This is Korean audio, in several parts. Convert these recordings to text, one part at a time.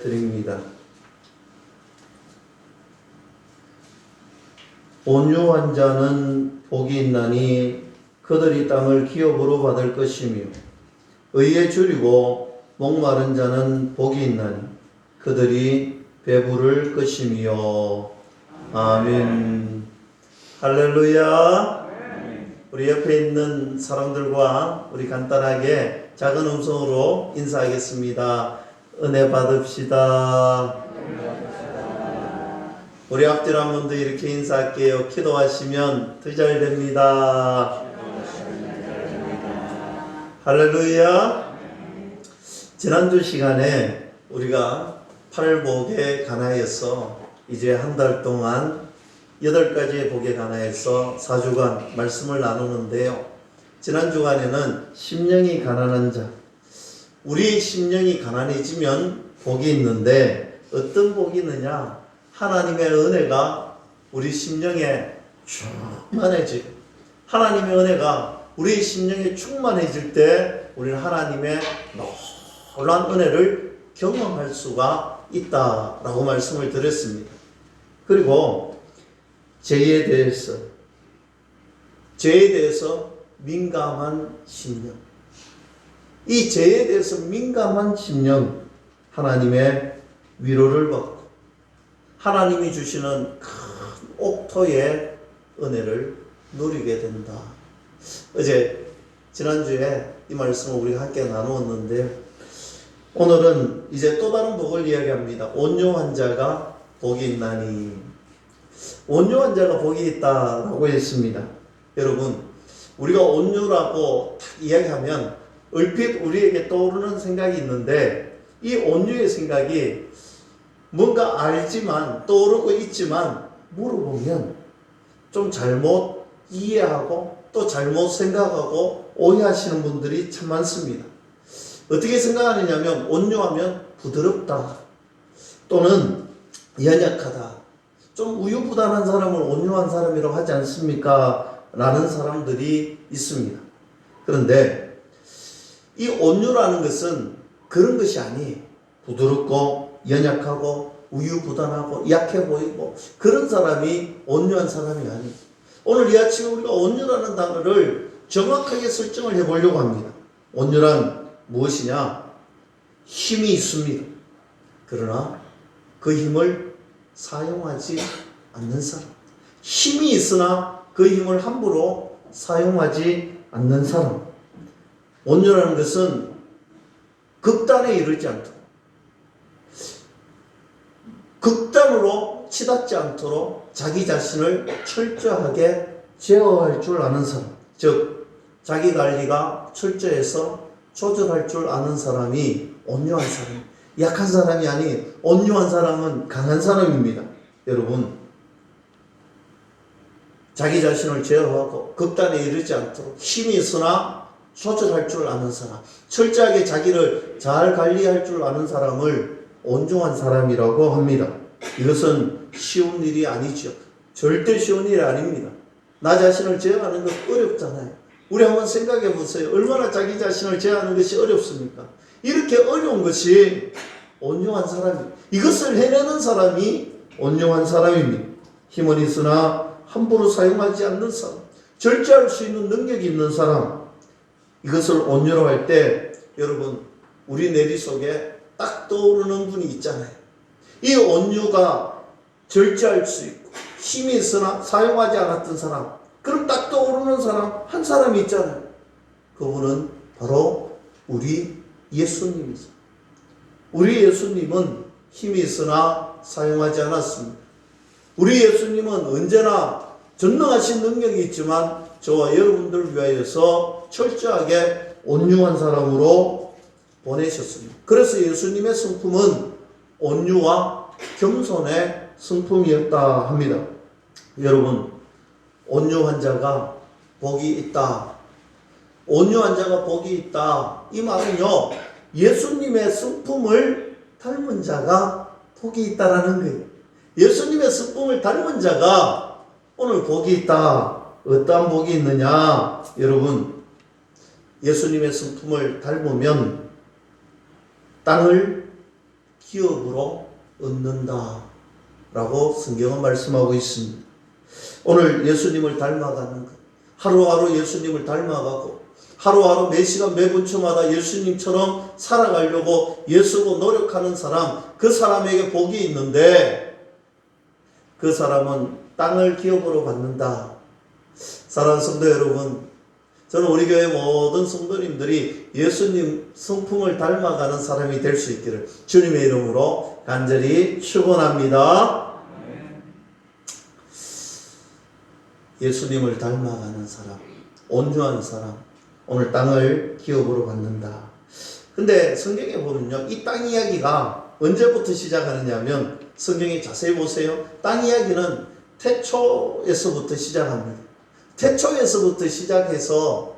드립니다. 온유한 자는 복이 있나니 그들이 땅을 기업으로 받을 것이며 의에 줄이고 목마른 자는 복이 있나니 그들이 배부를 것이며. 아멘. 할렐루야. 우리 옆에 있는 사람들과 우리 간단하게 작은 음성으로 인사하겠습니다. 은혜 받읍시다. 우리 앞뒤로 한 번 더 이렇게 인사할게요. 기도하시면 더 잘 됩니다. 할렐루야. 지난주 시간에 우리가 팔복에 관하여서 이제 한 달 동안 8가지의 복에 관하여서 4주간 말씀을 나누는데요. 지난 주간에는 심령이 가난한 자, 우리 심령이 가난해지면 복이 있는데 어떤 복이 있느냐? 하나님의 은혜가 우리 심령에 충만해지고, 하나님의 은혜가 우리 심령에 충만해질 때 우리는 하나님의 놀라운 은혜를 경험할 수가 있다라고 말씀을 드렸습니다. 그리고 죄에 대해서 민감한 심령, 이 죄에 대해서 민감한 심령, 하나님의 위로를 받고 하나님이 주시는 큰 옥토의 은혜를 누리게 된다. 어제 지난주에 이 말씀을 우리가 함께 나누었는데, 오늘은 이제 또 다른 복을 이야기합니다. 온유한 자가 복이 있나니. 온유한 자가 복이 있다라고 했습니다. 여러분, 우리가 온유라고 딱 이야기하면 얼핏 우리에게 떠오르는 생각이 있는데, 이 온유의 생각이 뭔가 알지만, 떠오르고 있지만 물어보면 좀 잘못 이해하고 또 잘못 생각하고 오해하시는 분들이 참 많습니다. 어떻게 생각하느냐면, 온유하면 부드럽다 또는 연약하다, 좀 우유부단한 사람을 온유한 사람이라고 하지 않습니까? 라는 사람들이 있습니다. 그런데 이 온유라는 것은 그런 것이 아니에요. 부드럽고 연약하고 우유부단하고 약해 보이고 그런 사람이 온유한 사람이 아니에요. 오늘 이 아침에 우리가 온유라는 단어를 정확하게 설정을 해보려고 합니다. 온유란 무엇이냐? 힘이 있습니다. 그러나 그 힘을 사용하지 않는 사람. 힘이 있으나 그 힘을 함부로 사용하지 않는 사람. 온유라는 것은 극단에 이르지 않도록, 극단으로 치닫지 않도록 자기 자신을 철저하게 제어할 줄 아는 사람, 즉 자기 관리가 철저해서 조절할 줄 아는 사람이 온유한 사람. 약한 사람이 아닌 온유한 사람은 강한 사람입니다. 여러분, 자기 자신을 제어하고 극단에 이르지 않도록 힘이 있으나 조절할 줄 아는 사람, 철저하게 자기를 잘 관리할 줄 아는 사람을 온유한 사람이라고 합니다. 이것은 쉬운 일이 아니죠. 절대 쉬운 일이 아닙니다. 나 자신을 제어하는 것 어렵잖아요. 우리 한번 생각해 보세요. 얼마나 자기 자신을 제어하는 것이 어렵습니까? 이렇게 어려운 것이 온유한 사람이, 이것을 해내는 사람이 온유한 사람입니다. 힘은 있으나 함부로 사용하지 않는 사람, 절제할 수 있는 능력이 있는 사람, 이것을 온유라고 할 때 여러분, 우리 내리 속에 딱 떠오르는 분이 있잖아요. 이 온유가 절제할 수 있고 힘이 있으나 사용하지 않았던 사람, 그럼 딱 떠오르는 사람 한 사람이 있잖아요. 그분은 바로 우리 예수님이죠. 우리 예수님은 힘이 있으나 사용하지 않았습니다. 우리 예수님은 언제나 전능하신 능력이 있지만 저와 여러분들을 위하여서 철저하게 온유한 사람으로 보내셨습니다. 그래서 예수님의 성품은 온유와 겸손의 성품이었다 합니다. 여러분, 온유한 자가 복이 있다. 온유한 자가 복이 있다. 이 말은요, 예수님의 성품을 닮은 자가 복이 있다라는 거예요. 예수님의 성품을 닮은 자가 오늘 복이 있다. 어떠한 복이 있느냐? 여러분, 예수님의 성품을 닮으면 땅을 기업으로 얻는다 라고 성경은 말씀하고 있습니다. 오늘 예수님을 닮아가는 것, 하루하루 예수님을 닮아가고 하루하루 매 시간 매 분초마다 예수님처럼 살아가려고 애쓰고 노력하는 사람, 그 사람에게 복이 있는데 그 사람은 땅을 기업으로 받는다. 사랑하는 성도 여러분, 저는 우리 교회 모든 성도님들이 예수님 성품을 닮아가는 사람이 될 수 있기를 주님의 이름으로 간절히 축원합니다. 예수님을 닮아가는 사람, 온유한 사람, 오늘 땅을 기업으로 받는다. 근데 성경에 보면요, 이 땅 이야기가 언제부터 시작하느냐 하면 성경에 자세히 보세요. 땅 이야기는 태초에서부터 시작합니다. 태초에서부터 시작해서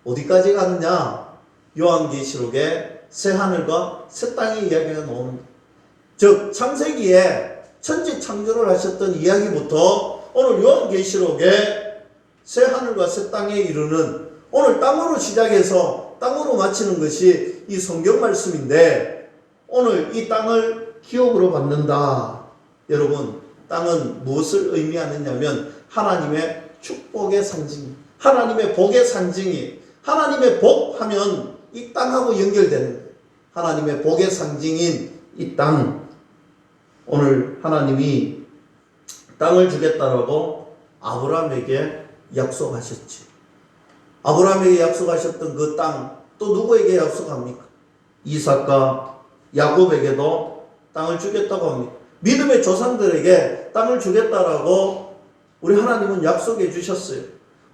어디까지 가느냐? 요한계시록에 새 하늘과 새 땅의 이야기가 나옵니다. 즉 창세기에 천지 창조를 하셨던 이야기부터 오늘 요한계시록에 새 하늘과 새 땅에 이르는, 오늘 땅으로 시작해서 땅으로 마치는 것이 이 성경 말씀인데, 오늘 이 땅을 기업으로 받는다. 여러분, 땅은 무엇을 의미하느냐면 하나님의 축복의 상징, 하나님의 복의 상징이, 하나님의 복 하면 이 땅하고 연결되는 거예요. 하나님의 복의 상징인 이 땅, 오늘 하나님이 땅을 주겠다라고 아브라함에게 약속하셨지. 아브라함에게 약속하셨던 그 땅, 또 누구에게 약속합니까? 이삭과 야곱에게도 땅을 주겠다고 합니다. 믿음의 조상들에게 땅을 주겠다라고 우리 하나님은 약속해 주셨어요.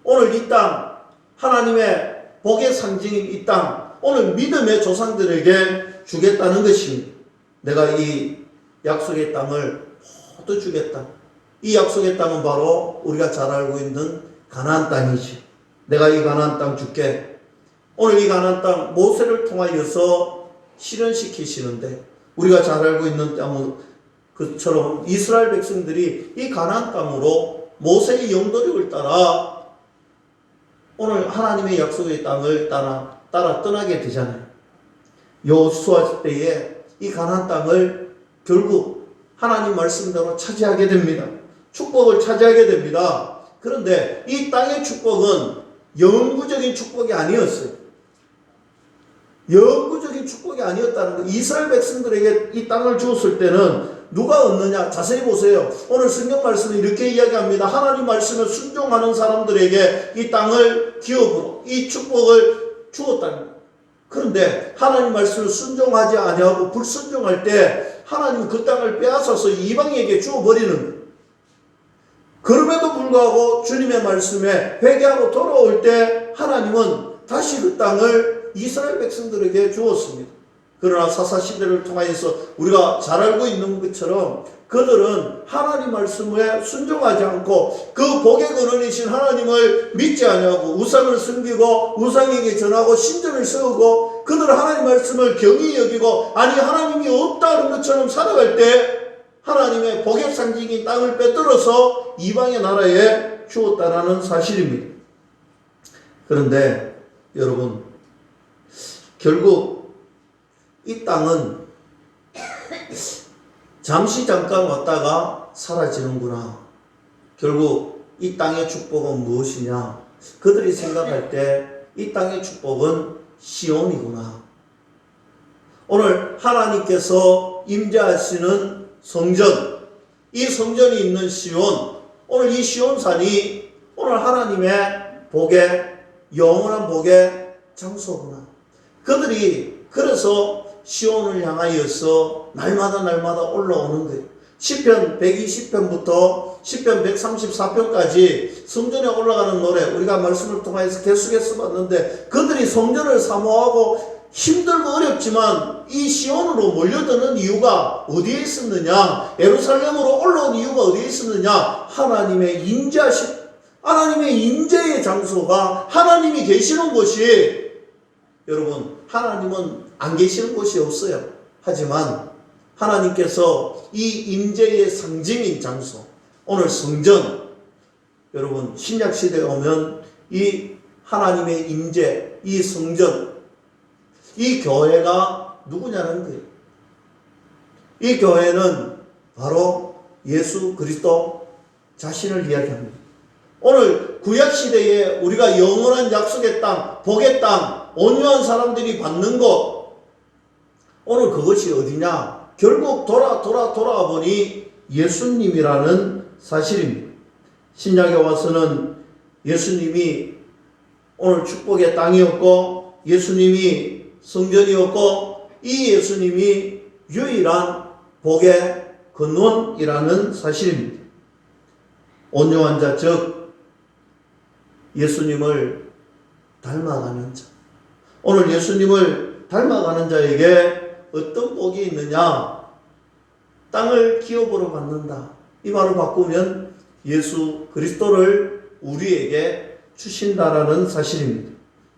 오늘 이 땅, 하나님의 복의 상징인 이 땅, 오늘 믿음의 조상들에게 주겠다는 것입니다. 내가 이 약속의 땅을 모두 주겠다. 이 약속의 땅은 바로 우리가 잘 알고 있는 가나안 땅이지. 내가 이 가나안 땅 줄게. 오늘 이 가나안 땅 모세를 통하여서 실현시키시는데, 우리가 잘 알고 있는 땅은 그처럼 이스라엘 백성들이 이 가나안 땅으로 모세의 영도력을 따라 오늘 하나님의 약속의 땅을 따라 떠나게 되잖아요. 여호수아 때에 이 가나안 땅을 결국 하나님 말씀대로 차지하게 됩니다. 축복을 차지하게 됩니다. 그런데 이 땅의 축복은 영구적인 축복이 아니었어요. 영구적인 축복이 아니었다는 거. 이스라엘 백성들에게 이 땅을 주었을 때는 누가 얻느냐? 자세히 보세요. 오늘 성경 말씀은 이렇게 이야기합니다. 하나님 말씀에 순종하는 사람들에게 이 땅을 기업으로, 이 축복을 주었다는 거예요. 그런데 하나님 말씀을 순종하지 아니하고 불순종할 때 하나님은 그 땅을 빼앗아서 이방에게 주어버리는 거예요. 그럼에도 불구하고 주님의 말씀에 회개하고 돌아올 때 하나님은 다시 그 땅을 이스라엘 백성들에게 주었습니다. 그러나 사사시대를 통하여서 우리가 잘 알고 있는 것처럼 그들은 하나님 말씀에 순종하지 않고 그 복의 근원이신 하나님을 믿지 아니하고 우상을 숨기고 우상에게 전하고 신전을 세우고, 그들은 하나님 말씀을 경히 여기고 아니 하나님이 없다는 것처럼 살아갈 때 하나님의 복의 상징인 땅을 빼들어서 이방의 나라에 주었다라는 사실입니다. 그런데 여러분, 결국 이 땅은 잠깐 왔다가 사라지는구나. 결국 이 땅의 축복은 무엇이냐? 그들이 생각할 때 이 땅의 축복은 시온이구나. 오늘 하나님께서 임재하시는 성전, 이 성전이 있는 시온, 오늘 이 시온산이 오늘 하나님의 복의, 영원한 복의 장소구나. 그들이 그래서 시온을 향하여서 날마다 올라오는 거예요. 시편 120편부터 시편 134편까지 성전에 올라가는 노래, 우리가 말씀을 통해서 계속해서 봤는데, 그들이 성전을 사모하고 힘들고 어렵지만 이 시온으로 몰려드는 이유가 어디에 있었느냐? 예루살렘으로 올라온 이유가 어디에 있었느냐? 하나님의 임재의 장소가, 하나님이 계시는 곳이, 여러분, 하나님은 안 계시는 곳이 없어요. 하지만 하나님께서 이 임재의 상징인 장소, 오늘 성전, 여러분 신약시대에 오면 이 하나님의 임재, 이 성전, 이 교회가 누구냐는 거예요. 이 교회는 바로 예수 그리스도 자신을 이야기합니다. 오늘 구약시대에 우리가 영원한 약속의 땅, 복의 땅, 온유한 사람들이 받는 것, 오늘 그것이 어디냐? 결국 돌아와 보니 예수님이라는 사실입니다. 신약에 와서는 예수님이 오늘 축복의 땅이었고, 예수님이 성전이었고, 이 예수님이 유일한 복의 근원이라는 사실입니다. 온유한 자, 즉 예수님을 닮아가는 자. 오늘 예수님을 닮아가는 자에게 어떤 복이 있느냐? 땅을 기업으로 받는다. 이 말을 바꾸면 예수 그리스도를 우리에게 주신다라는 사실입니다.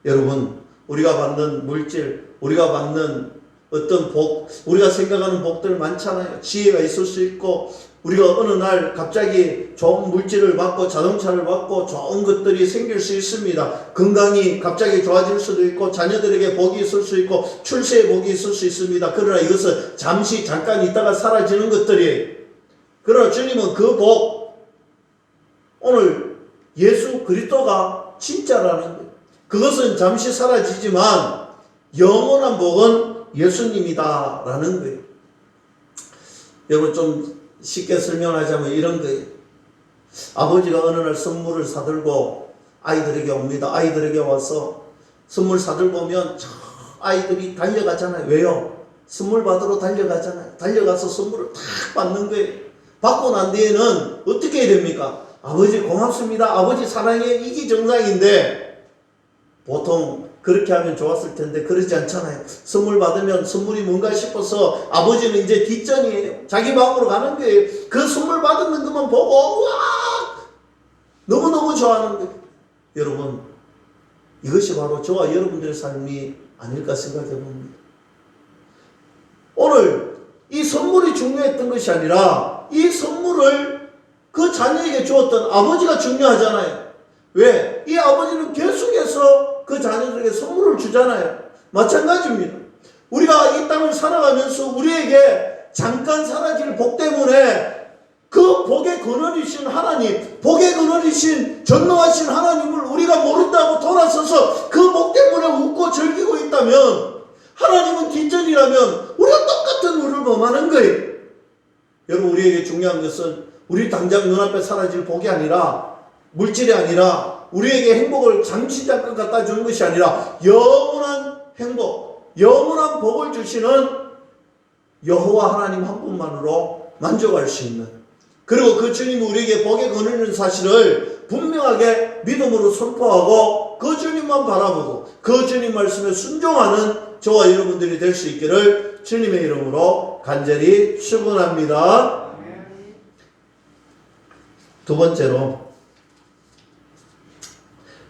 여러분, 우리가 받는 물질, 우리가 받는 어떤 복, 우리가 생각하는 복들 많잖아요. 지혜가 있을 수 있고, 우리가 어느 날 갑자기 좋은 물질을 받고 자동차를 받고 좋은 것들이 생길 수 있습니다. 건강이 갑자기 좋아질 수도 있고, 자녀들에게 복이 있을 수 있고, 출세의 복이 있을 수 있습니다. 그러나 이것은 잠깐 있다가 사라지는 것들이에요. 그러나 주님은 그 복, 오늘 예수 그리스도가 진짜라는 거예요. 그것은 잠시 사라지지만 영원한 복은 예수님이다라는 거예요. 여러분, 좀 쉽게 설명하자면 이런 거예요. 아버지가 어느 날 선물을 사들고 아이들에게 옵니다. 아이들에게 와서 선물 사들고 오면 아이들이 달려가잖아요. 왜요? 선물 받으러 달려가잖아요. 달려가서 선물을 탁 받는 거예요. 받고 난 뒤에는 어떻게 해야 됩니까? 아버지 고맙습니다. 아버지 사랑해. 이게 정상인데, 보통 그렇게 하면 좋았을 텐데 그러지 않잖아요. 선물 받으면 선물이 뭔가 싶어서 아버지는 이제 뒷전이에요. 자기 방으로 가는 거예요. 그 선물 받은 것만 보고 와 너무너무 좋아하는 거예요. 여러분, 이것이 바로 저와 여러분들의 삶이 아닐까 생각해 봅니다. 오늘 이 선물이 중요했던 것이 아니라 이 선물을 그 자녀에게 주었던 아버지가 중요하잖아요. 왜? 이 아버지는 계속해서 그 자녀들에게 선물을 주잖아요. 마찬가지입니다. 우리가 이 땅을 살아가면서 우리에게 잠깐 사라질 복 때문에 그 복의 근원이신 하나님, 복의 근원이신 전능하신 하나님을 우리가 모른다고 돌아서서 그 복 때문에 웃고 즐기고 있다면, 하나님은 뒷전이라면 우리가 똑같은 우를 범하는 거예요. 여러분, 우리에게 중요한 것은 우리 당장 눈앞에 사라질 복이 아니라, 물질이 아니라, 우리에게 행복을 잠깐 갖다 주는 것이 아니라 영원한 행복, 영원한 복을 주시는 여호와 하나님 한 분만으로 만족할 수 있는, 그리고 그 주님이 우리에게 복의 근원인 사실을 분명하게 믿음으로 선포하고 그 주님만 바라보고 그 주님 말씀에 순종하는 저와 여러분들이 될 수 있기를 주님의 이름으로 간절히 축원합니다. 두 번째로,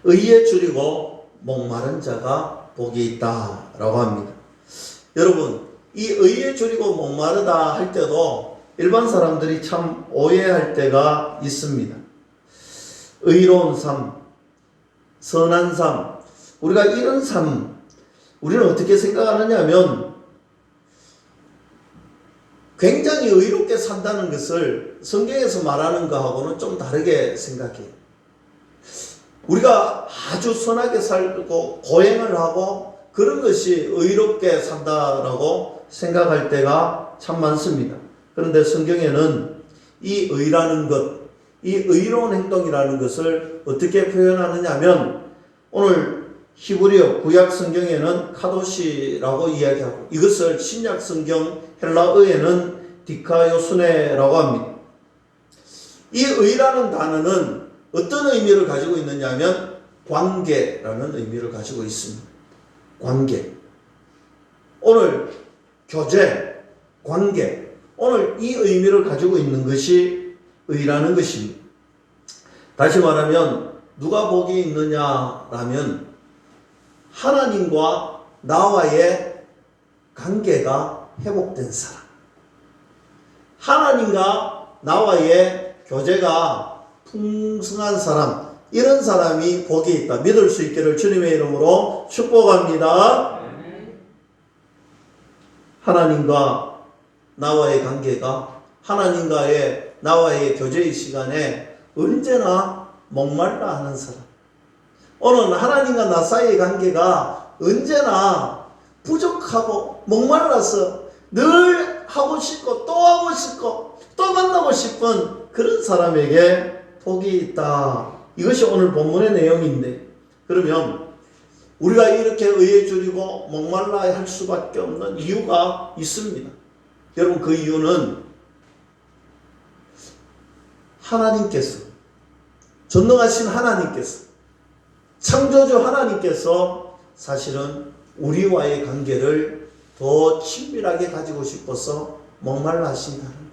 의에 줄이고 목마른 자가 복이 있다라고 합니다. 여러분, 이 의에 줄이고 목마르다 할 때도 일반 사람들이 참 오해할 때가 있습니다. 의로운 삶, 선한 삶, 우리가 이런 삶, 우리는 어떻게 생각하느냐 하면 굉장히 의롭게 산다는 것을 성경에서 말하는 것하고는 좀 다르게 생각해요. 우리가 아주 선하게 살고 고행을 하고 그런 것이 의롭게 산다라고 생각할 때가 참 많습니다. 그런데 성경에는 이 의라는 것, 이 의로운 행동이라는 것을 어떻게 표현하느냐 하면, 오늘 히브리어 구약 성경에는 카도시라고 이야기하고, 이것을 신약 성경 헬라어에는 디카요스네라고 합니다. 이 의라는 단어는 어떤 의미를 가지고 있느냐 하면 관계라는 의미를 가지고 있습니다. 관계. 오늘 교제, 관계, 오늘 이 의미를 가지고 있는 것이 의라는 것입니다. 다시 말하면 누가 복이 있느냐라면 하나님과 나와의 관계가 회복된 사람, 하나님과 나와의 교제가 풍성한 사람, 이런 사람이 복이 있다, 믿을 수 있기를 주님의 이름으로 축복합니다. 하나님과 나와의 관계가 하나님과의 나와의 교제의 시간에 언제나 목말라 하는 사람. 오늘 하나님과 나 사이의 관계가 언제나 부족하고 목말라서 늘 하고 싶고 또 하고 싶고 또 만나고 싶은 그런 사람에게 복이 있다. 이것이 오늘 본문의 내용인데, 그러면 우리가 이렇게 의에 줄이고 목말라 할 수밖에 없는 이유가 있습니다. 여러분, 그 이유는 하나님께서, 전능하신 하나님께서, 창조주 하나님께서 사실은 우리와의 관계를 더 친밀하게 가지고 싶어서 목말라 하신다는 거예요.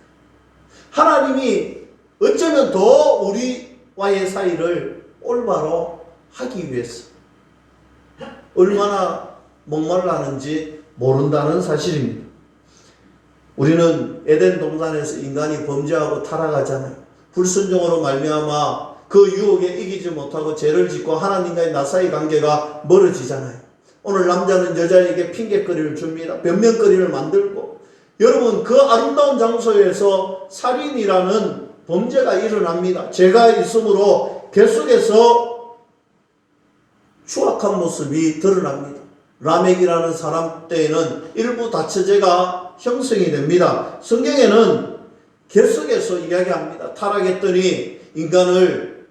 하나님이 어쩌면 더 우리와의 사이를 올바로 하기 위해서 얼마나 목말라하는지 모른다는 사실입니다. 우리는 에덴 동산에서 인간이 범죄하고 타락하잖아요. 불순종으로 말미암아 그 유혹에 이기지 못하고 죄를 짓고 하나님과의 나 사이 관계가 멀어지잖아요. 오늘 남자는 여자에게 핑계거리를 줍니다. 변명거리를 만들고, 여러분, 그 아름다운 장소에서 살인이라는 범죄가 일어납니다. 죄가 있으므로 계속해서 추악한 모습이 드러납니다. 라멕이라는 사람 때에는 일부 다처제가 형성이 됩니다. 성경에는 계속해서 이야기합니다. 타락했더니 인간을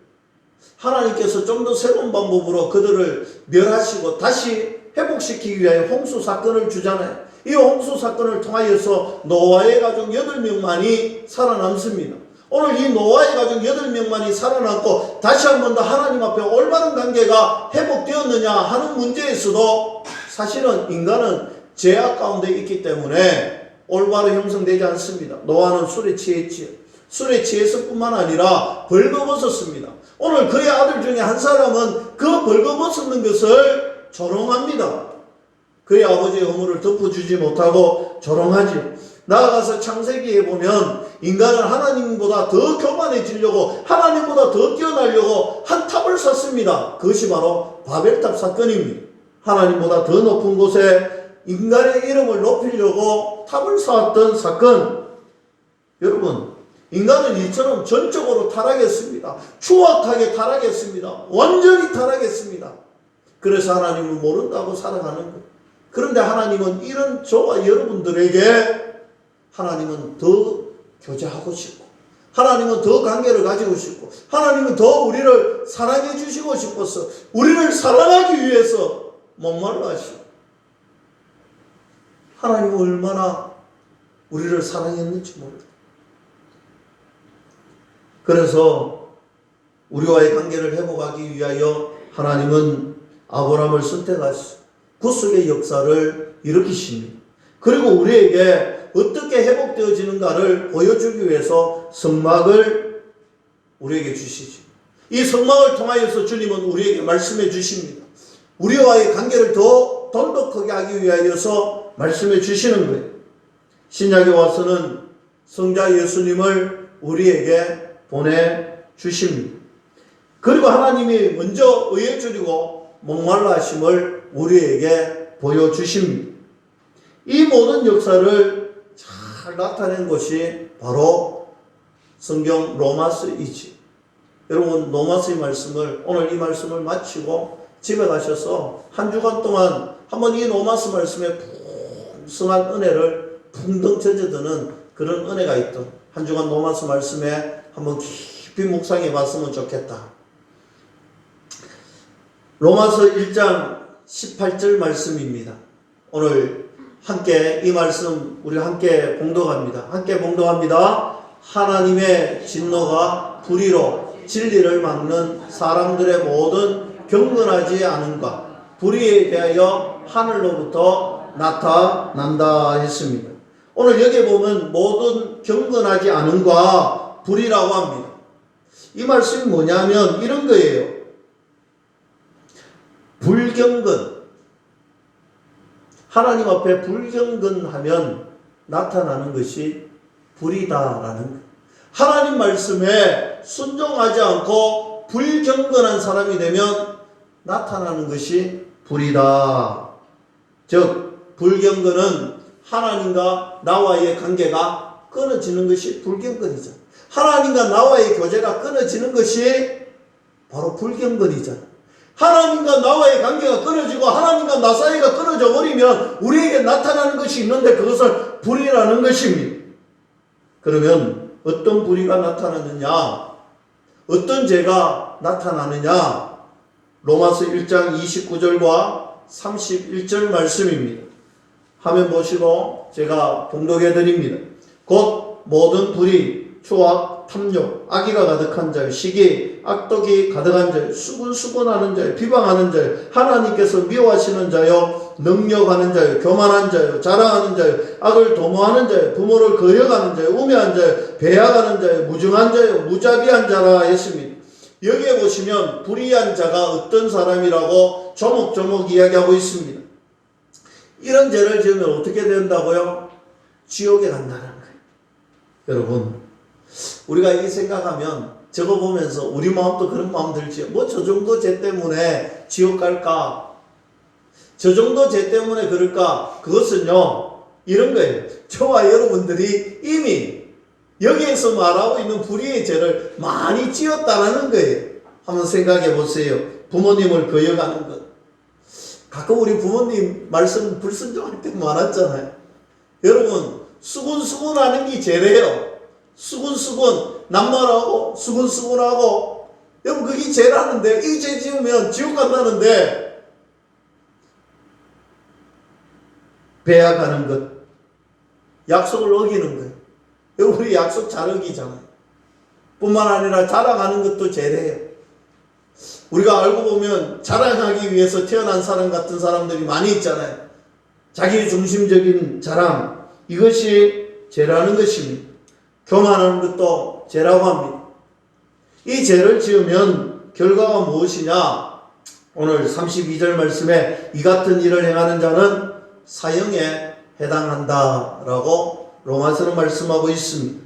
하나님께서 좀 더 새로운 방법으로 그들을 멸하시고 다시 회복시키기 위하여 홍수 사건을 주잖아요. 이 홍수 사건을 통하여서 노아의 가족 8명만이 살아남습니다. 오늘 이 노아의 가족 8명만이 살아남고 다시 한 번 더 하나님 앞에 올바른 관계가 회복되었느냐 하는 문제에서도 사실은 인간은 죄악 가운데 있기 때문에 올바로 형성되지 않습니다. 노아는 술에 취했지요. 술에 취해서 뿐만 아니라 벌거벗었습니다. 오늘 그의 아들 중에 한 사람은 그 벌거벗는 것을 조롱합니다. 그의 아버지의 허물을 덮어주지 못하고 조롱하지요. 나아가서 창세기에 보면 인간은 하나님보다 더 교만해지려고, 하나님보다 더 뛰어나려고 한 탑을 샀습니다. 그것이 바로 바벨탑 사건입니다. 하나님보다 더 높은 곳에 인간의 이름을 높이려고 탑을 쌓았던 사건. 여러분, 인간은 이처럼 전적으로 타락했습니다. 추악하게 타락했습니다. 완전히 타락했습니다. 그래서 하나님을 모른다고 살아가는 거예요. 그런데 하나님은 이런 저와 여러분들에게 하나님은 더 교제하고 싶고, 하나님은 더 관계를 가지고 싶고, 하나님은 더 우리를 사랑해 주시고 싶어서 우리를 사랑하기 위해서 목말라 하시고, 하나님은 얼마나 우리를 사랑했는지 모릅니다. 그래서 우리와의 관계를 회복하기 위하여 하나님은 아브라함을 선택하시고 구속의 역사를 일으키십니다. 그리고 우리에게 어떻게 회복되어지는가를 보여주기 위해서 성막을 우리에게 주시죠. 이 성막을 통하여서 주님은 우리에게 말씀해 주십니다. 우리와의 관계를 더 돈독하게 하기 위하여서 말씀해 주시는 거예요. 신약에 와서는 성자 예수님을 우리에게 보내주십니다. 그리고 하나님이 먼저 의에 줄이고 목말라 하심을 우리에게 보여주십니다. 이 모든 역사를 잘 나타낸 것이 바로 성경 로마서이지. 여러분, 로마서의 말씀을, 오늘 이 말씀을 마치고 집에 가셔서 한 주간 동안 한번 이 로마서 말씀에 풍성한 은혜를 풍덩 젖어드는 그런 은혜가 있던 한 주간 로마서 말씀에 한번 깊이 묵상해 봤으면 좋겠다. 로마서 1장 18절 말씀입니다. 오늘 함께 이 말씀 우리 함께 봉독합니다. 함께 봉독합니다. 하나님의 진노가 불의로 진리를 막는 사람들의 모든 경건하지 않음과 불의에 대하여 하늘로부터 나타난다 했습니다. 오늘 여기에 보면 모든 경건하지 않음과 불이라고 합니다. 이 말씀이 뭐냐면 이런 거예요. 불경건. 하나님 앞에 불경건하면 나타나는 것이 불이다라는 거예요. 하나님 말씀에 순종하지 않고 불경건한 사람이 되면 나타나는 것이 불이다. 즉 불경건은 하나님과 나와의 관계가 끊어지는 것이 불경건이잖아. 하나님과 나와의 교제가 끊어지는 것이 바로 불경건이잖아. 하나님과 나와의 관계가 끊어지고 하나님과 나 사이가 끊어져 버리면 우리에게 나타나는 것이 있는데 그것을 불이라는 것입니다. 그러면 어떤 불의가 나타나느냐? 어떤 죄가 나타나느냐? 로마서 1장 29절과 31절 말씀입니다. 화면 보시고 제가 봉독해 드립니다. 곧 모든 불의, 추악, 탐욕, 악의가 가득한 자요, 시기, 악독이 가득한 자요, 수군수군하는 자요, 비방하는 자요, 하나님께서 미워하시는 자요, 능력하는 자요, 교만한 자요, 자랑하는 자요, 악을 도모하는 자요, 부모를 거역하는 자요, 우매한 자요, 배약하는 자요, 무증한 자요, 무자비한 자라 했습니다. 여기에 보시면 불의한 자가 어떤 사람이라고 조목조목 이야기하고 있습니다. 이런 죄를 지으면 어떻게 된다고요? 지옥에 간다는 거예요. 여러분, 우리가 이 생각하면 저거 보면서 우리 마음도 그런 마음 들지요. 뭐 저 정도 죄 때문에 지옥 갈까? 저 정도 죄 때문에 그럴까? 그것은요, 이런 거예요. 저와 여러분들이 이미 여기에서 말하고 있는 불의의 죄를 많이 지었다는 거예요. 한번 생각해 보세요. 부모님을 거역하는 것. 가끔 우리 부모님 말씀 불순종할 때 많았잖아요. 여러분, 수군수군하는 게 죄래요. 수군수군, 낱말하고 수군수군하고, 여러분 그게 죄라는데, 이 죄 지으면 지옥 간다는데, 배약하는 것, 약속을 어기는 거예요. 여러분 우리 약속 잘 어기잖아요. 뿐만 아니라 자랑하는 것도 죄래요. 우리가 알고 보면 자랑하기 위해서 태어난 사람 같은 사람들이 많이 있잖아요. 자기 중심적인 자랑, 이것이 죄라는 것입니다. 교만하는 것도 죄라고 합니다. 이 죄를 지으면 결과가 무엇이냐? 오늘 32절 말씀에 이 같은 일을 행하는 자는 사형에 해당한다라고 로마서는 말씀하고 있습니다.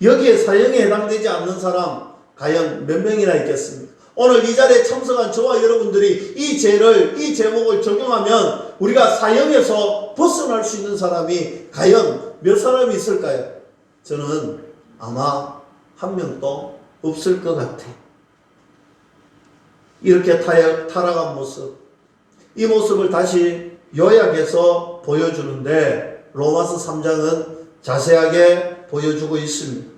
여기에 사형에 해당되지 않는 사람 과연 몇 명이나 있겠습니까? 오늘 이 자리에 참석한 저와 여러분들이 이 제목을 적용하면 우리가 사형에서 벗어날 수 있는 사람이 과연 몇 사람이 있을까요? 저는 아마 한 명도 없을 것 같아요. 이렇게 타락한 모습, 이 모습을 다시 요약해서 보여주는데 로마서 3장은 자세하게 보여주고 있습니다.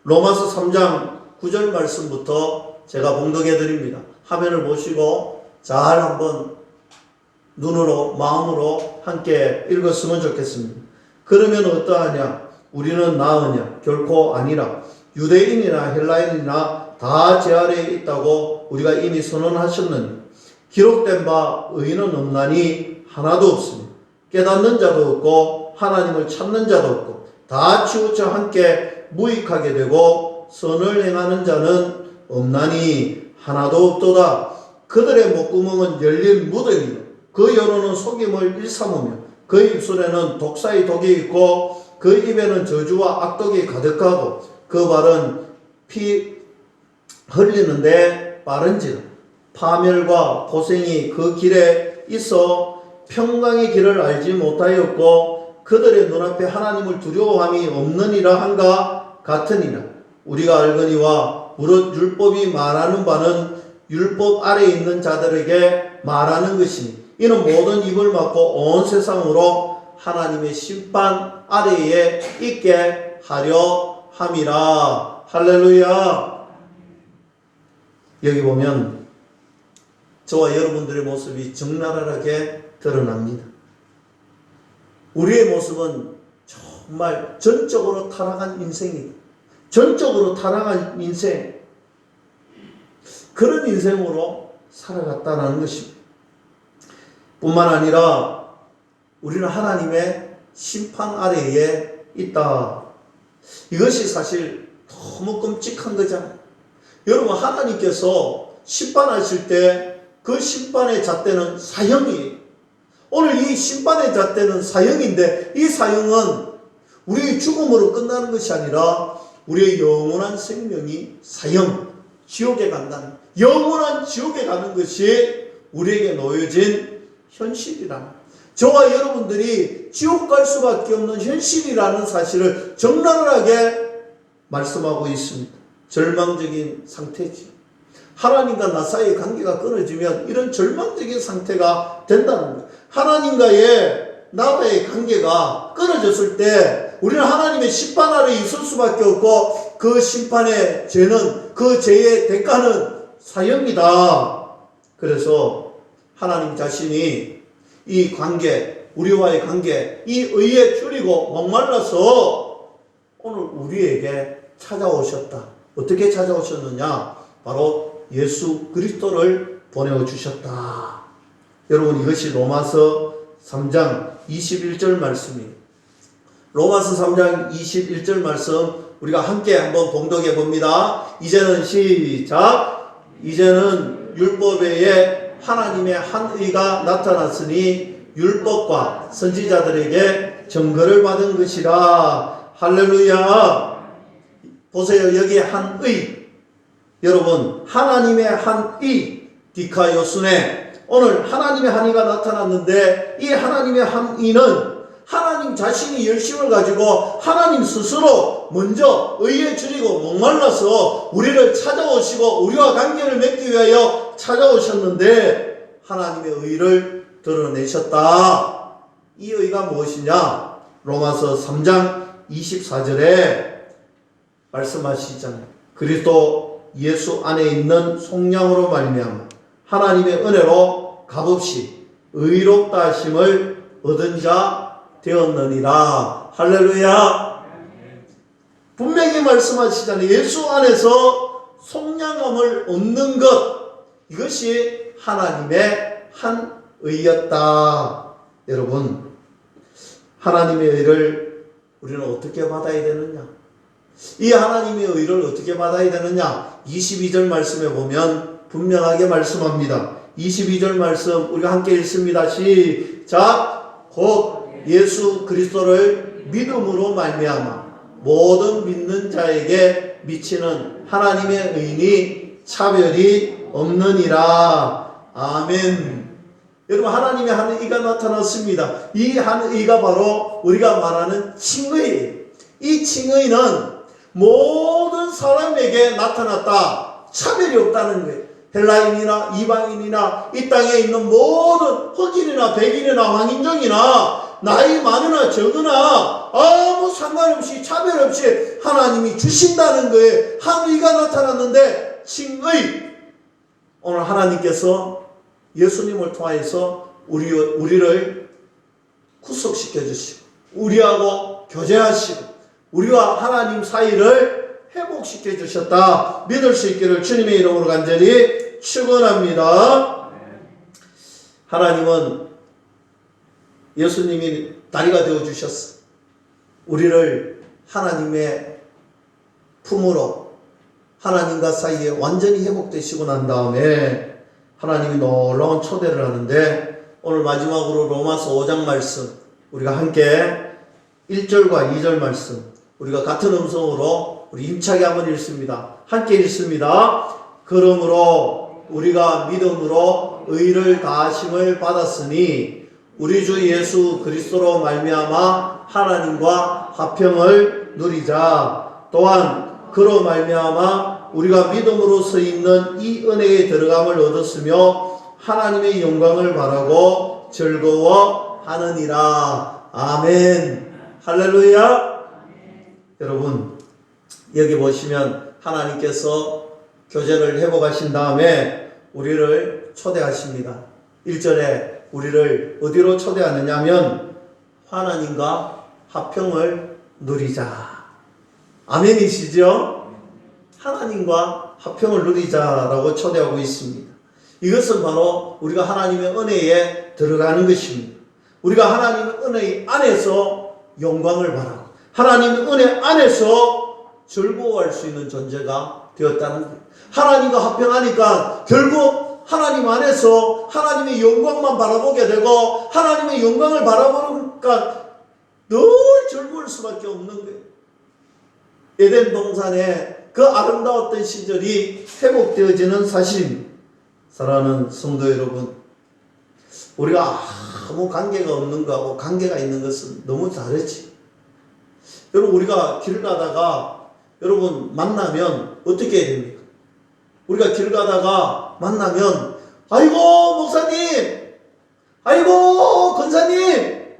로마서 3장 9절 말씀부터 제가 봉독해 드립니다. 화면을 보시고 잘 한번 눈으로 마음으로 함께 읽었으면 좋겠습니다. 그러면 어떠하냐? 우리는 나으냐? 결코 아니라. 유대인이나 헬라인이나 다 제 아래에 있다고 우리가 이미 선언하셨느니 기록된 바 의인은 없나니 하나도 없으니 깨닫는 자도 없고 하나님을 찾는 자도 없고 다 치우쳐 함께 무익하게 되고 선을 행하는 자는 없나니 하나도 없도다. 그들의 목구멍은 열린 무덤이요 그 여론은 속임을 일삼으며 그 입술에는 독사의 독이 있고 그 입에는 저주와 악독이 가득하고 그 발은 피 흘리는데 빠른지라. 파멸과 고생이 그 길에 있어 평강의 길을 알지 못하였고 그들의 눈앞에 하나님을 두려워함이 없느니라 한가 같으니라. 우리가 알거니와 무릇 율법이 말하는 바는 율법 아래에 있는 자들에게 말하는 것이니 이는 모든 입을 막고 온 세상으로 하나님의 심판 아래에 있게 하려 함이라. 할렐루야. 여기 보면 저와 여러분들의 모습이 적나라하게 드러납니다. 우리의 모습은 정말 전적으로 타락한 인생이다. 전적으로 타락한 인생, 그런 인생으로 살아갔다는 것입니다. 뿐만 아니라 우리는 하나님의 심판 아래에 있다. 이것이 사실 너무 끔찍한 거잖아요. 여러분, 하나님께서 심판하실 때 그 심판의 잣대는 사형이에요. 오늘 이 심판의 잣대는 사형인데 이 사형은 우리의 죽음으로 끝나는 것이 아니라 우리의 영원한 생명이 사형, 지옥에 간다는, 영원한 지옥에 가는 것이 우리에게 놓여진 현실이라. 저와 여러분들이 지옥 갈 수밖에 없는 현실이라는 사실을 적나라하게 말씀하고 있습니다. 절망적인 상태지. 하나님과 나 사이의 관계가 끊어지면 이런 절망적인 상태가 된다는 거예요. 하나님과의 나와의 관계가 끊어졌을 때 우리는 하나님의 심판 아래 있을 수밖에 없고, 그 심판의 죄는, 그 죄의 대가는 사형이다. 그래서 하나님 자신이 이 관계, 우리와의 관계, 이 의에 줄이고 목말라서 오늘 우리에게 찾아오셨다. 어떻게 찾아오셨느냐? 바로 예수 그리스도를 보내주셨다. 여러분, 이것이 로마서 3장 21절 말씀이에요. 로마서 3장 21절 말씀 우리가 함께 한번 봉독해 봅니다. 이제는 시작. 이제는 율법 외에 하나님의 한 의가 나타났으니 율법과 선지자들에게 증거를 받은 것이라. 할렐루야. 보세요. 여기에 한 의. 여러분, 하나님의 한 의, 디카요스네. 오늘 하나님의 한 의가 나타났는데, 이 하나님의 한 의는 하나님 자신이 열심을 가지고 하나님 스스로 먼저 의에 줄이고 목말라서 우리를 찾아오시고 우리와 관계를 맺기 위하여 찾아오셨는데, 하나님의 의를 드러내셨다. 이 의가 무엇이냐? 로마서 3장 24절에 말씀하시잖아요. 그리스도 예수 안에 있는 속량으로 말미암아 하나님의 은혜로 값없이 의롭다 하심을 얻은 자 되었느니라. 할렐루야. 분명히 말씀하시잖아요. 예수 안에서 속량함을 얻는 것, 이것이 하나님의 한 의였다. 여러분, 하나님의 의를 우리는 어떻게 받아야 되느냐? 이 하나님의 의를 어떻게 받아야 되느냐? 22절 말씀에 보면 분명하게 말씀합니다. 22절 말씀 우리가 함께 읽습니다. 시작. 곧 예수 그리스도를 믿음으로 말미암아 모든 믿는 자에게 미치는 하나님의 의니 차별이 없느니라. 아멘. 여러분, 하나님의 한 의가 나타났습니다. 이 한 의가 바로 우리가 말하는 칭의예요. 이 칭의는 모든 사람에게 나타났다. 차별이 없다는 거예요. 헬라인이나 이방인이나 이 땅에 있는 모든 흑인이나 백인이나 황인종이나 나이 많으나 적으나 아무 상관없이 차별 없이 하나님이 주신다는 거예요. 한 의가 나타났는데 칭의. 오늘 하나님께서 예수님을 통하여서 우리를 구속시켜 주시고 우리하고 교제하시고 우리와 하나님 사이를 회복시켜 주셨다. 믿을 수 있기를 주님의 이름으로 간절히 축원합니다. 하나님은 예수님이 다리가 되어 주셨어. 우리를 하나님의 품으로 하나님과 사이에 완전히 회복되시고 난 다음에 하나님이 놀라운 초대를 하는데, 오늘 마지막으로 로마서 5장 말씀 우리가 함께 1절과 2절 말씀 우리가 같은 음성으로 우리 힘차게 한번 읽습니다. 함께 읽습니다. 그러므로 우리가 믿음으로 의를 다하심을 받았으니 우리 주 예수 그리스도로 말미암아 하나님과 화평을 누리자. 또한 그로 말미암아 우리가 믿음으로 서 있는 이 은혜에 들어감을 얻었으며 하나님의 영광을 바라고 즐거워하느니라. 아멘. 할렐루야. 여러분, 여기 보시면 하나님께서 교제를 회복하신 다음에 우리를 초대하십니다. 1절에 우리를 어디로 초대하느냐 하면 하나님과 화평을 누리자. 아멘이시죠? 하나님과 화평을 누리자라고 초대하고 있습니다. 이것은 바로 우리가 하나님의 은혜에 들어가는 것입니다. 우리가 하나님의 은혜 안에서 영광을 바라고 하나님의 은혜 안에서 즐거워할 수 있는 존재가 되었다는 거예요. 하나님과 화평하니까 결국 하나님 안에서 하나님의 영광만 바라보게 되고 하나님의 영광을 바라보니까 늘 즐거울 수밖에 없는 거예요. 에덴 동산에 그 아름다웠던 시절이 회복되어지는 사실입니다. 사랑하는 성도 여러분, 우리가 아무 관계가 없는 거하고 관계가 있는 것은 너무 다르지. 여러분, 우리가 길 가다가 여러분 만나면 어떻게 해야 됩니까? 우리가 길 가다가 만나면 아이고 목사님, 아이고 권사님,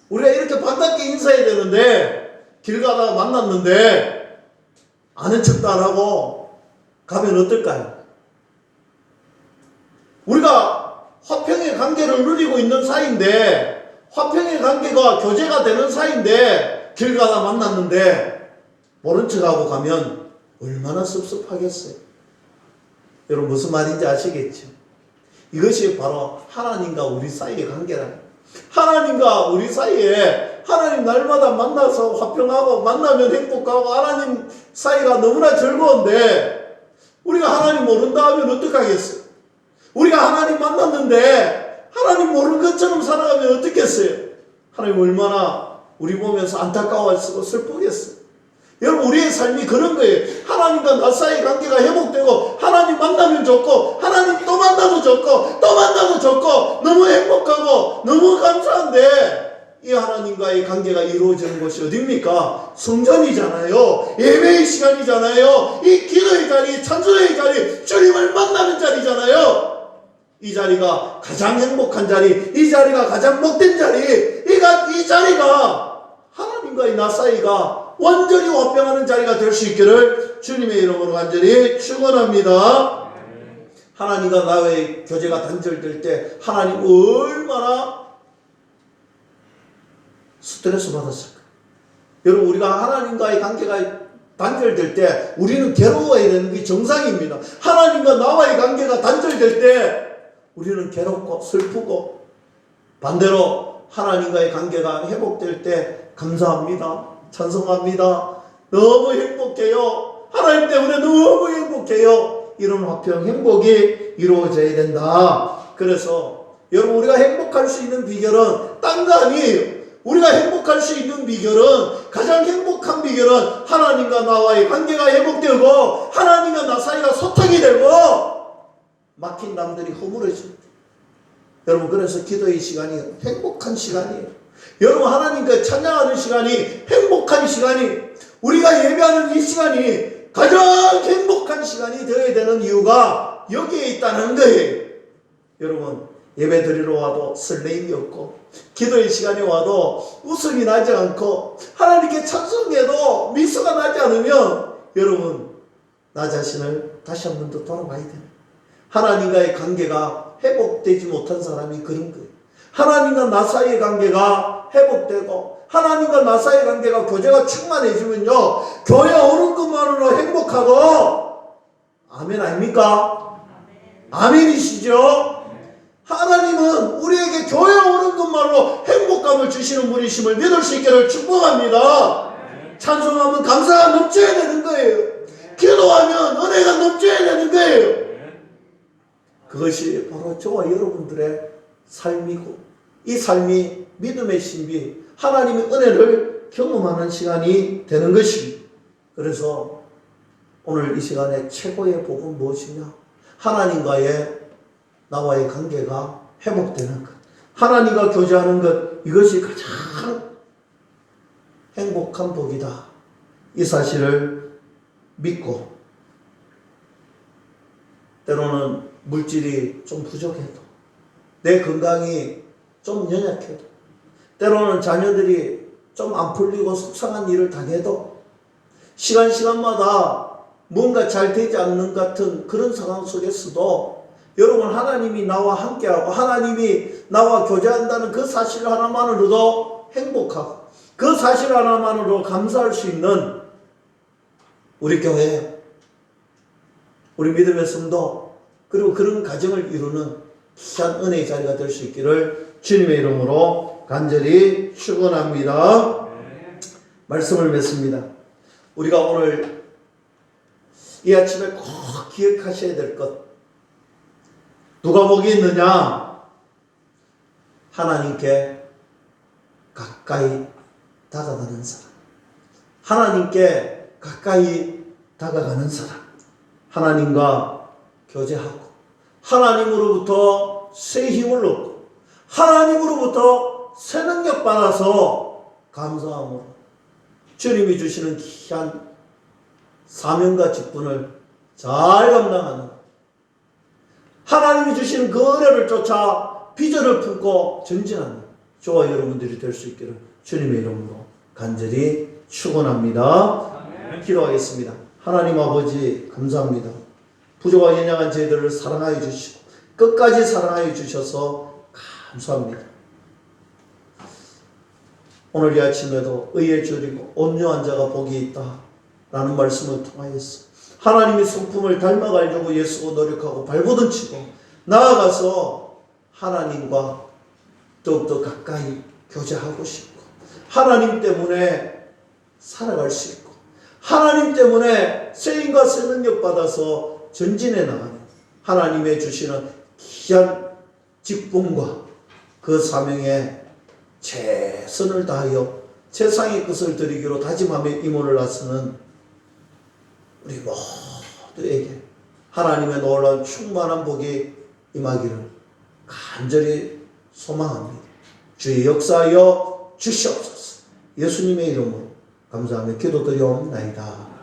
우리가 이렇게 반갑게 인사해야 되는데 길 가다가 만났는데 아는 척도 안 하고 가면 어떨까요? 우리가 화평의 관계를 누리고 있는 사이인데, 화평의 관계가 교제가 되는 사이인데 길 가다 만났는데 모른 척하고 가면 얼마나 섭섭하겠어요. 여러분 무슨 말인지 아시겠죠? 이것이 바로 하나님과 우리 사이의 관계라. 하나님과 우리 사이에 하나님 날마다 만나서 화평하고 만나면 행복하고 하나님 사이가 너무나 즐거운데 우리가 하나님 모른다 하면 어떡하겠어요? 우리가 하나님 만났는데 하나님 모르는 것처럼 살아가면 어떻겠어요? 하나님 얼마나 우리 보면서 안타까워하시고 슬프겠어요. 여러분 우리의 삶이 그런 거예요. 하나님과 나 사이의 관계가 회복되고 하나님 만나면 좋고 하나님 또 만나도 좋고 또 만나도 좋고 너무 행복하고 너무 감사한데 이 하나님과의 관계가 이루어지는 곳이 어딥니까? 성전이잖아요. 예배의 시간이잖아요. 이 기도의 자리, 찬송의 자리, 주님을 만나는 자리잖아요. 이 자리가 가장 행복한 자리, 이 자리가 가장 복된 자리, 이 자리가 하나님과의 나 사이가 완전히 화평하는 자리가 될 수 있기를 주님의 이름으로 간절히 축원합니다. 하나님과 나의 교제가 단절될 때 하나님 얼마나 스트레스 받았을까? 여러분 우리가 하나님과의 관계가 단절될 때 우리는 괴로워야 되는 게 정상입니다. 하나님과 나와의 관계가 단절될 때 우리는 괴롭고 슬프고 반대로 하나님과의 관계가 회복될 때 감사합니다. 찬송합니다. 너무 행복해요. 하나님 때문에 너무 행복해요. 이런 화평, 행복이 이루어져야 된다. 그래서 여러분 우리가 행복할 수 있는 비결은 딴 거 아니에요. 우리가 행복할 수 있는 비결은, 가장 행복한 비결은 하나님과 나와의 관계가 회복되고 하나님과 나 사이가 소통이 되고 막힌 담들이 허물어집니다. 여러분 그래서 기도의 시간이 행복한 시간이에요. 여러분 하나님과 찬양하는 시간이 행복한 시간이, 우리가 예배하는 이 시간이 가장 행복한 시간이 되어야 되는 이유가 여기에 있다는 거예요. 여러분 예배 드리러 와도 설레임이 없고 기도의 시간에 와도 웃음이 나지 않고 하나님께 찬송해도 미소가 나지 않으면 여러분 나 자신을 다시 한 번 더 돌아봐야 돼요. 하나님과의 관계가 회복되지 못한 사람이 그런 거예요. 하나님과 나 사이의 관계가 회복되고 하나님과 나 사이의 관계가 교제가 충만해지면요 교회 오는 것만으로 행복하고 아멘 아닙니까? 아멘이시죠? 하나님은 우리에게 교회 오는 것만으로 행복감을 주시는 분이심을 믿을 수 있기를 축복합니다. 찬송하면 감사가 넘쳐야 되는 거예요. 기도하면 은혜가 넘쳐야 되는 거예요. 그것이 바로 저와 여러분들의 삶이고 이 삶이 믿음의 신비, 하나님의 은혜를 경험하는 시간이 되는 것입니다. 그래서 오늘 이 시간에 최고의 복은 무엇이냐? 하나님과의 나와의 관계가 회복되는 것, 하나님과 교제하는 것, 이것이 가장 행복한 복이다. 이 사실을 믿고 때로는 물질이 좀 부족해도 내 건강이 좀 연약해도 때로는 자녀들이 좀 안 풀리고 속상한 일을 당해도 시간마다 뭔가 잘 되지 않는 같은 그런 상황 속에서도 여러분 하나님이 나와 함께하고 하나님이 나와 교제한다는 그 사실 하나만으로도 행복하고 그 사실 하나만으로 감사할 수 있는 우리 교회, 우리 믿음의 성도, 그리고 그런 가정을 이루는 귀한 은혜의 자리가 될 수 있기를 주님의 이름으로 간절히 축원합니다. 말씀을 맺습니다. 우리가 오늘 이 아침에 꼭 기억하셔야 될 것, 누가 복이 있느냐? 하나님께 가까이 다가가는 사람, 하나님께 가까이 다가가는 사람, 하나님과 교제하고 하나님으로부터 새 힘을 얻고 하나님으로부터 새 능력 받아서 감사함으로 주님이 주시는 귀한 사명과 직분을 잘 감당하는, 하나님이 주시는 그 은혜를 쫓아 비전을 품고 전진하는 저와 여러분들이 될 수 있기를 주님의 이름으로 간절히 축원합니다. 기도하겠습니다. 하나님 아버지 감사합니다. 부족하고 연약한 저희들을 사랑하여 주시고 끝까지 사랑하여 주셔서 감사합니다. 오늘 이 아침에도 의에 줄이고 온유한 자가 복이 있다 라는 말씀을 통하여서 하나님의 성품을 닮아가려고 예수고 노력하고 발버둥 치고 나아가서 하나님과 더욱더 가까이 교제하고 싶고 하나님 때문에 살아갈 수 있고 하나님 때문에 쓰임과 새 능력 받아서 전진해 나가는 하나님의 주시는 귀한 직분과 그 사명에 최선을 다하여 세상의 것을 드리기로 다짐하며 임무를 나서는 우리 모두에게 하나님의 놀라운 충만한 복이 임하기를 간절히 소망합니다. 주의 역사하여 주시옵소서. 예수님의 이름으로 감사하며 기도드리옵나이다.